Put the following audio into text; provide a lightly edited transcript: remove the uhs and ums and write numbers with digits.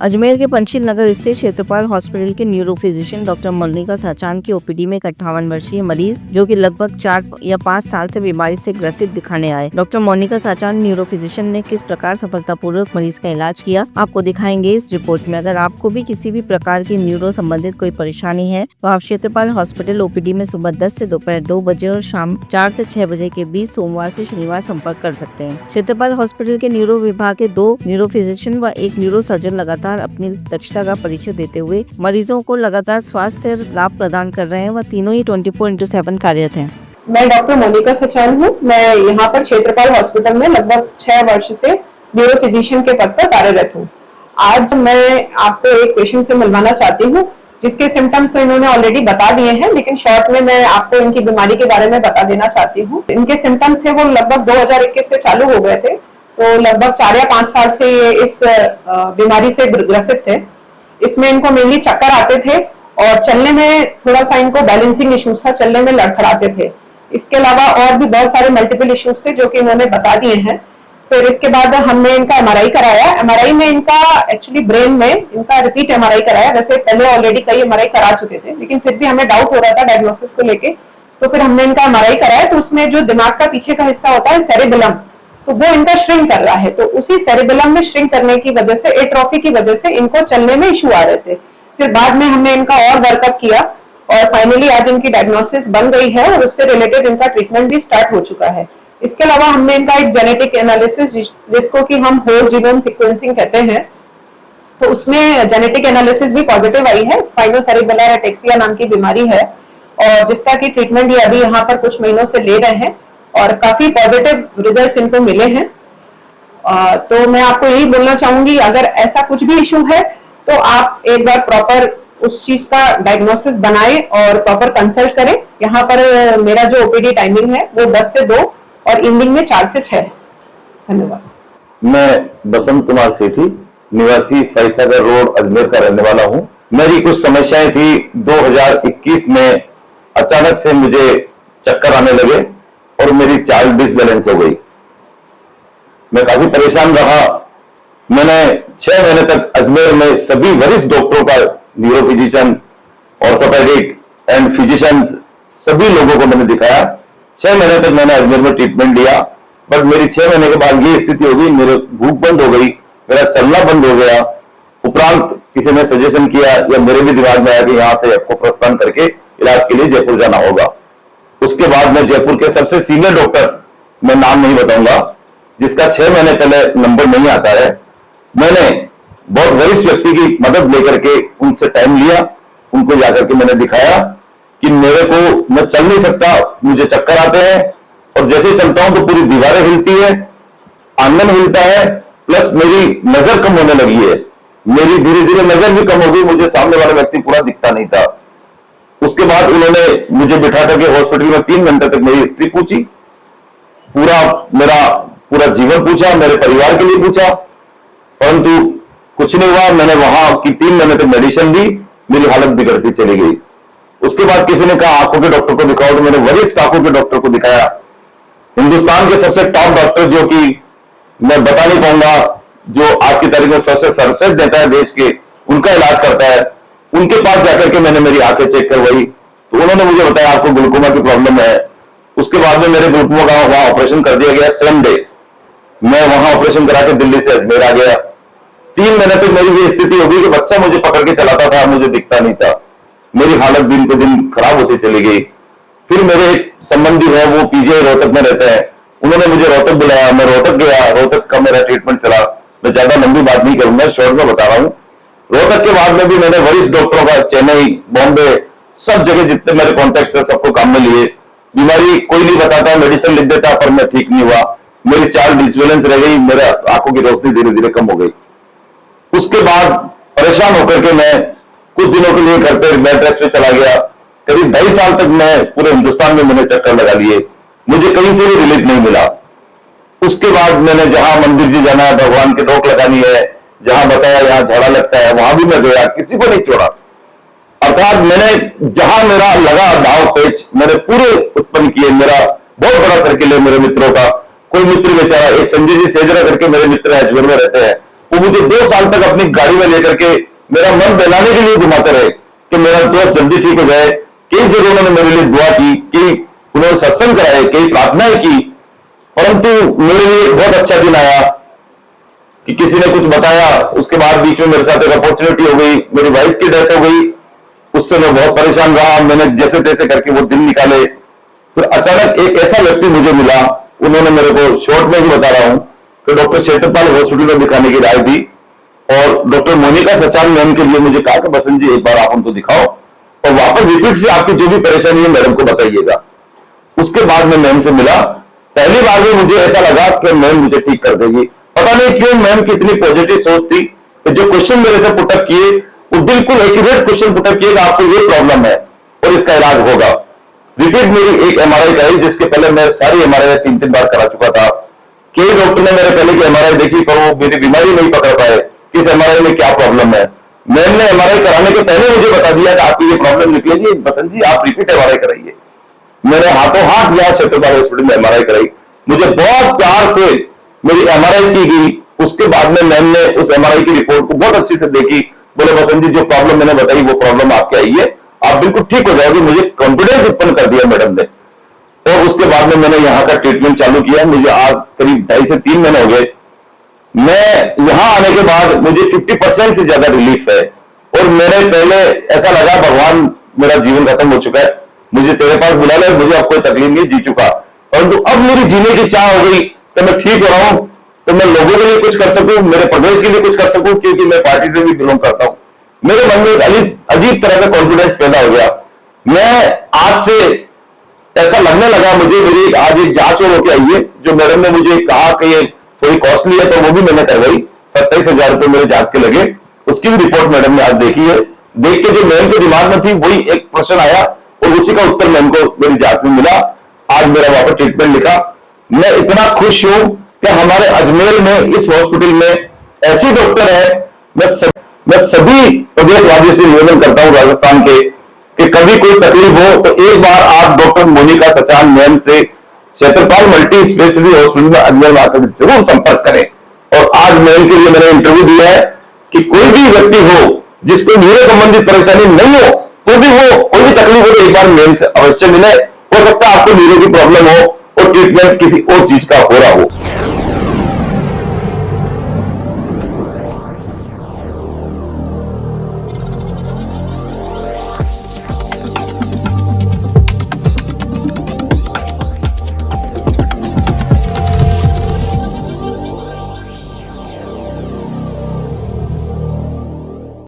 अजमेर के पंचिल नगर स्थित क्षेत्रपाल हॉस्पिटल के neuro physician doctor Monika Sachan की ओपीडी में एक 58 वर्षीय मरीज जो कि लगभग 4 या 5 साल से बीमारी से ग्रसित दिखाने आए। Doctor Monika Sachan neuro physician ने किस प्रकार सफलतापूर्वक मरीज का इलाज किया, आपको दिखाएंगे इस रिपोर्ट में। अगर आपको भी किसी भी प्रकार की न्यूरो संबंधित कोई परेशानी है तो आप क्षेत्रपाल हॉस्पिटल ओपीडी में सुबह 10 से दोपहर 2 बजे और शाम 4 से 6 बजे के बीच सोमवार से शनिवार संपर्क कर सकते हैं। क्षेत्रपाल हॉस्पिटल के न्यूरो विभाग के 2 न्यूरो फिजिशियन व 1 न्यूरो सर्जन लगातार अपनी दक्षता का परिचय देते हुए मरीजों को लगातार स्वास्थ्य लाभ प्रदान कर रहे हैं। वह तीनों ही 24/7 कार्यरत हैं। मैं डॉक्टर मोनिका सचान हूँ। मैं यहाँ पर क्षेत्रपाल हॉस्पिटल में लगभग 6 वर्ष से न्यूरो फिजिशियन के पद पर कार्यरत हूँ। आज मैं आपको एक पेशेंट से मिलवाना चाहती हूँ जिसके सिम्टम्स तो इन्होंने ऑलरेडी बता दिए हैं, लेकिन शॉर्ट में मैं आपको इनकी बीमारी के बारे में बता देना चाहती हूँ। इनके सिम्टम्स थे वो लगभग 2021 से चालू हो गए थे, तो लगभग 4 या 5 साल से ये इस बीमारी से ग्रसित थे। इसमें इनको मेनली चक्कर आते थे और चलने में थोड़ा सा इनको बैलेंसिंग इश्यूज था, चलने में लड़खड़ाते थे। इसके अलावा और भी बहुत सारे मल्टीपल इश्यूज थे जो कि इन्होंने बता दिए हैं। फिर इसके बाद हमने इनका एमआरआई कराया। एमआरआई में इनका एक्चुअली ब्रेन में इनका रिपीट एमआरआई कराया। वैसे पहले ऑलरेडी कई एमआरआई करा चुके थे, लेकिन फिर भी हमें डाउट हो रहा था डायग्नोसिस को लेके, तो फिर हमने इनका एमआरआई कराया। तो उसमें जो दिमाग का पीछे का हिस्सा होता है सेरेबेलम, तो वो इनका श्रिंक कर रहा है। तो उसी सेरेबेलम में श्रिंक करने की वजह से, एट्रोफी की वजह से इनको चलने में इशू आ रहे थे। फिर बाद में हमने इनका और वर्कअप किया और फाइनली आज इनकी डायग्नोसिस बन गई है और उससे रिलेटेड इनका ट्रीटमेंट भी स्टार्ट हो चुका है। इसके अलावा हमने इनका एक जेनेटिक एनालिसिस, जिसको कि हम होल जीनोम सीक्वेंसिंग कहते हैं, तो उसमें जेनेटिक एनालिसिस भी पॉजिटिव आई है। स्पाइनोसेरेब्रल एटेक्सिया नाम की बीमारी है और जिसका की ट्रीटमेंट ये अभी यहाँ पर कुछ महीनों से ले रहे हैं और काफी पॉजिटिव रिजल्ट्स इनको मिले हैं। तो मैं आपको यही बोलना चाहूंगी, अगर ऐसा कुछ भी इशू है तो आप एक बार प्रॉपर उस चीज का डायग्नोसिस बनाएं और प्रॉपर कंसल्ट करें। यहाँ पर मेरा जो ओपीडी टाइमिंग है वो 10 से 2 और इवनिंग में 4 से 6 है। धन्यवाद। मैं बसंत कुमार सेठी, निवासी फैसागर रोड, अजमेर का रहने वाला हूँ। मेरी कुछ समस्याएं थी। 2021 में अचानक से मुझे चक्कर आने लगे और मेरी चाल डिसबैलेंस हो गई। मैं काफी परेशान रहा। मैंने 6 महीने तक अजमेर में सभी वरिष्ठ डॉक्टरों का, neuro physician, orthopaedic and physician, सभी लोगों को मैंने दिखाया। 6 महीने तक मैंने अजमेर में ट्रीटमेंट लिया, बट मेरी 6 महीने के बाद ये स्थिति हो गई, मेरे भूख बंद हो गई, मेरा चलना बंद हो गया। उपरांत किसी ने सजेशन किया या मेरे भी दिमाग में आया कि यहाँ से आपको प्रस्थान करके इलाज के लिए जयपुर जाना होगा। उसके बाद मैं जयपुर के सबसे सीनियर डॉक्टर्स, मैं नाम नहीं बताऊंगा, जिसका 6 महीने पहले नंबर नहीं आता है, मैंने बहुत वरिष्ठ व्यक्ति की मदद लेकर के उनसे टाइम लिया, उनको जाकर के मैंने दिखाया कि मेरे को, मैं चल नहीं सकता, मुझे चक्कर आते हैं और जैसे चलता हूं तो पूरी दीवारें हिलती है, आंगन हिलता है, प्लस मेरी नजर कम होने लगी है। मेरी धीरे धीरे नजर भी कम हो गई, मुझे सामने वाला व्यक्ति पूरा दिखता नहीं था। उसके बाद उन्होंने मुझे बिठा करके हॉस्पिटल में 3 घंटे तक मेरी हिस्ट्री पूछी, मेरा पूरा जीवन पूछा, मेरे परिवार के लिए पूछा, परंतु कुछ नहीं हुआ। मैंने वहां की 3 महीने तक मेडिसिन दी, मेरी हालत बिगड़ती चली गई। उसके बाद किसी ने कहा आंखों के डॉक्टर को दिखाओ, तो मैंने वरिष्ठ आंखों के डॉक्टर को दिखाया। हिंदुस्तान के सबसे टॉप डॉक्टर, जो कि मैं बता नहीं पाऊंगा, जो आज की तारीख में सबसे सर्वश्रेष्ठ नेता है देश के, उनका इलाज करता है, उनके पास जाकर के मैंने मेरी आंखें चेक करवाई, तो उन्होंने मुझे बताया आपको ग्लूकोमा की प्रॉब्लम है। उसके बाद में मेरे ग्लूकोमा का वहां ऑपरेशन कर दिया गया। सेम डे मैं वहां ऑपरेशन करा के दिल्ली से अजमेर आ गया। 3 महीने तक मेरी ये स्थिति हो गई कि बच्चा मुझे पकड़ के चलाता था, मुझे दिखता नहीं था। मेरी हालत दिन को दिन खराब होती चली गई। फिर मेरे एक संबंधी है, वो पीजीआई रोहतक में रहते हैं, उन्होंने मुझे रोहतक बुलाया, मैं रोहतक गया। रोहतक का मेरा ट्रीटमेंट चला। मैं ज्यादा लंबी बात नहीं करूंगा, शॉर्ट में बता रहा हूं। रोहतक के बाद में भी मैंने वरिष्ठ डॉक्टरों का, चेन्नई, बॉम्बे, सब जगह जितने मेरे कॉन्टेक्ट है सबको काम में लिए। बीमारी कोई नहीं बताता, मेडिसिन लिख देता, पर मैं ठीक नहीं हुआ। मेरी चाल डिसबैलेंस रह गई, मेरे आंखों की रोशनी धीरे धीरे कम हो गई। उसके बाद परेशान होकर के मैं कुछ दिनों के लिए घर पे बेड रेस्ट पे चला गया। करीब 2.5 साल तक मैं पूरे हिंदुस्तान में मैंने चक्कर लगा लिए, मुझे कहीं से भी रिलीफ नहीं मिला। उसके बाद मैंने जहां मंदिर जी जाना है, भगवान की रोक लगानी है, जहां बताया यहाँ झाड़ा लगता है, वहां भी मैं गया, किसी को नहीं छोड़ा। अर्थात मैंने जहां मेरा लगा दाव पेच, मैंने पूरे उत्पन्न किए। मेरा बहुत बड़ा सर्किल है मेरे मित्रों का। कोई मित्र बेचारा, एक संजय जी सेजरा करके मेरे मित्र हैं, अजमेर में रहते हैं, वो मुझे 2 साल तक अपनी गाड़ी में लेकर के मेरा मन बहलाने के लिए घुमाते रहे कि मेरा दोस्त जल्दी ठीक हो जाए। कई जगह उन्होंने मेरे लिए दुआ की, कई उन्होंने सत्संग कराए, कई प्रार्थनाएं की, परंतु मेरे लिए एक बहुत अच्छा दिन आया कि किसी ने कुछ बताया। उसके बाद बीच में मेरे साथ एक अपॉर्चुनिटी हो गई, मेरी वाइफ की डेथ हो गई। उससे मैं बहुत परेशान रहा, मैंने जैसे तैसे करके वो दिन निकाले। फिर अचानक एक ऐसा व्यक्ति मुझे मिला, उन्होंने मेरे को शॉर्ट में ही बता रहा हूं कि डॉक्टर क्षेत्रपाल हॉस्पिटल में दिखाने की राय दी और डॉक्टर मोनिका सचान मैम के लिए मुझे कहा कि बसंत जी एक बार आप उनको दिखाओ और वापस रिपीट से आपकी जो भी परेशानी है मैडम को बताइएगा। उसके बाद मैं मैम से मिला। पहली बार में मुझे ऐसा लगा कि मैम मुझे ठीक कर देगी। पता नहीं क्यों मैम की इतनी पॉजिटिव सोच थी कि जो क्वेश्चन मेरे से पुटअप किए वो बिल्कुल एक्यूरेट क्वेश्चन पुटअप किए कि आपको ये प्रॉब्लम है और इसका इलाज होगा। रिपीट मेरी एक एमआरआई कराई, जिसके पहले मैं सारी एमआरआई 3-3 बार करा चुका था। कई डॉक्टर ने मेरे पहले की एमआरआई देखी पर वो मेरी बीमारी नहीं पकड़ पाए कि इस एमआरआई में क्या प्रॉब्लम है। मैम ने एमआरआई कराने के पहले मुझे बता दिया कि आपकी ये प्रॉब्लम निकलेगी, बसंत जी आप रिपीट एमआरआई कराइए। मैंने हाथों हाथ यहाँ क्षेत्रपाल हॉस्पिटल में एमआरआई कराई। मुझे बहुत प्यार से मेरी एमआरआई की गई। उसके बाद में मैम ने उस एमआरआई की रिपोर्ट को बहुत अच्छे से देखी। बोले बसंत जी जो प्रॉब्लम मैंने बताई वो प्रॉब्लम आपकी आई है, आप बिल्कुल ठीक हो जाओगे। मुझे कॉन्फिडेंस उत्पन्न कर दिया मैडम ने और उसके बाद में मैंने यहाँ का ट्रीटमेंट चालू किया। मुझे आज करीब 2.5 से 3 महीने हो गए। मैं यहाँ आने के बाद मुझे 50% से ज्यादा रिलीफ है और मेरे पहले ऐसा लगा भगवान मेरा जीवन खत्म हो चुका है, मुझे तेरे पास बुला ले, मुझे अब कोई तकलीफ नहीं, जी चुका। परंतु अब मेरी जीने की चाह हो गई कि मैं ठीक हो रहा हूं तो मैं लोगों के लिए कुछ कर सकूं, मेरे प्रदेश के लिए कुछ कर सकूं, क्योंकि मैं पार्टी से भी बिलोंग करता हूं। मेरे मन में एक अजीब तरह का कॉन्फिडेंस पैदा हो गया। मैं आज से ऐसा लगने लगा मुझे, मेरी आज एक जांच और होकर आई है जो मैडम ने मुझे कहा कि ये थोड़ी कॉस्टली है, तो वो भी मैंने करवाई। 27,000 रुपए मेरे जांच के लगे। उसकी भी रिपोर्ट मैडम ने आज देखी है। देख के जो मैम के दिमाग में थी वही एक प्रश्न आया और उसी का उत्तर मैम को मेरी जांच में मिला। आज मेरा वहां पर ट्रीटमेंट लिखा। मैं इतना खुश हूं कि हमारे अजमेर में इस हॉस्पिटल में ऐसी डॉक्टर है। मैं सभी प्रदेशवासियों से निवेदन करता हूं राजस्थान के कि कभी कोई तकलीफ हो तो एक बार आप डॉक्टर मोनिका सचान मैम से क्षेत्रपाल मल्टी स्पेशलिटी हॉस्पिटल में अजमेर आकर जरूर संपर्क करें। और आज मैम के लिए मैंने इंटरव्यू दिया है कि कोई भी व्यक्ति हो जिसको न्यूरो संबंधित परेशानी नहीं हो तो भी वो कोई भी तकलीफ हो तो एक बार मैम से अवश्य मिले। हो सकता है आपको न्यूरो की प्रॉब्लम हो और ट्रीटमेंट किसी और चीज का हो रहा हो।